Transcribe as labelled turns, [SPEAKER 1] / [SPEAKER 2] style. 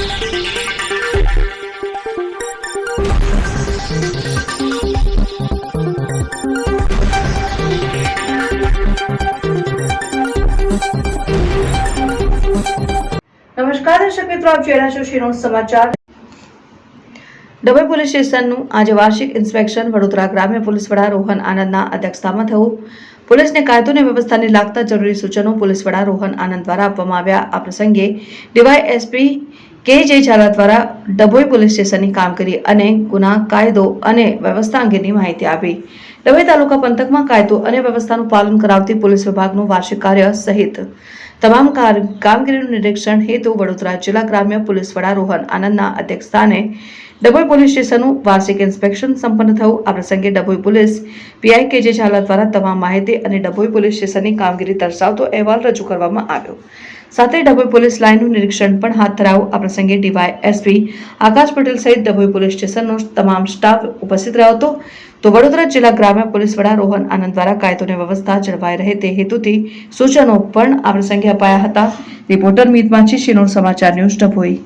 [SPEAKER 1] નમસ્કાર દર્શક મિત્રો, આપ જોઈ રહ્યા છો શિરોડ સમાચાર। ડભોઈ પોલીસ સ્ટેશનનું આજે વાર્ષિક ઇન્સ્પેક્શન વડોદરા ગ્રામ્ય પોલીસ વડા રોહન આનંદના અધ્યક્ષતામાં થયું। પોલીસને કાયદો અને વ્યવસ્થાને લાગતા જરૂરી સૂચનો પોલીસ વડા રોહન આનંદ દ્વારા આપવામાં આવ્યા। આ પ્રસંગે ડીવાયએસપી કે.જે. ઝાલા દ્વારા ડભોઈ પોલીસ સ્ટેશનની કામગીરી અને ગુના કાયદો અને વ્યવસ્થા અંગેની માહિતી આપી। ડભોઈ તાલુકા પંથકમાં કાયદો અને વ્યવસ્થાનું પાલન કરાવતી પોલીસ વિભાગનું વાર્ષિક કાર્ય સહિત તમામ કામગીરીનું નિરીક્ષણ હેતુ વડોદરા જિલ્લા ગ્રામ્ય પોલીસ વડા રોહન આનંદના અધ્યક્ષસ્થાને ડભોઈ પોલીસ સ્ટેશનનું વાર્ષિક ઇન્સ્પેક્શન સંપન્ન થયું। આ પ્રસંગે ડભોઈ પોલીસ પીઆઈ કે.જે. ઝાલા દ્વારા તમામ માહિતી અને ડભોઈ પોલીસ સ્ટેશનની કામગીરી દર્શાવતો અહેવાલ રજૂ કરવામાં આવ્યો। સાથે ડભોઈ પોલીસ લાઇનનું નિરીક્ષણ પણ હાથ ધરાયું। આ પ્રસંગે ડીવાયએસપી આકાશ પટેલ સહિત ડભોઈ પોલીસ સ્ટેશનનો તમામ સ્ટાફ ઉપસ્થિત રહ્યો હતો। તો વડોદરા જિલ્લા ગ્રામ્ય પોલીસ વડા રોહન આનંદ દ્વારા કાયદો અને વ્યવસ્થા જળવાઈ રહે તે હેતુથી સૂચનો પણ આ પ્રસંગે અપાયા હતા। રિપોર્ટર મીત માછી, શિરોડ સમાચાર ન્યૂઝ, ડભોઈ।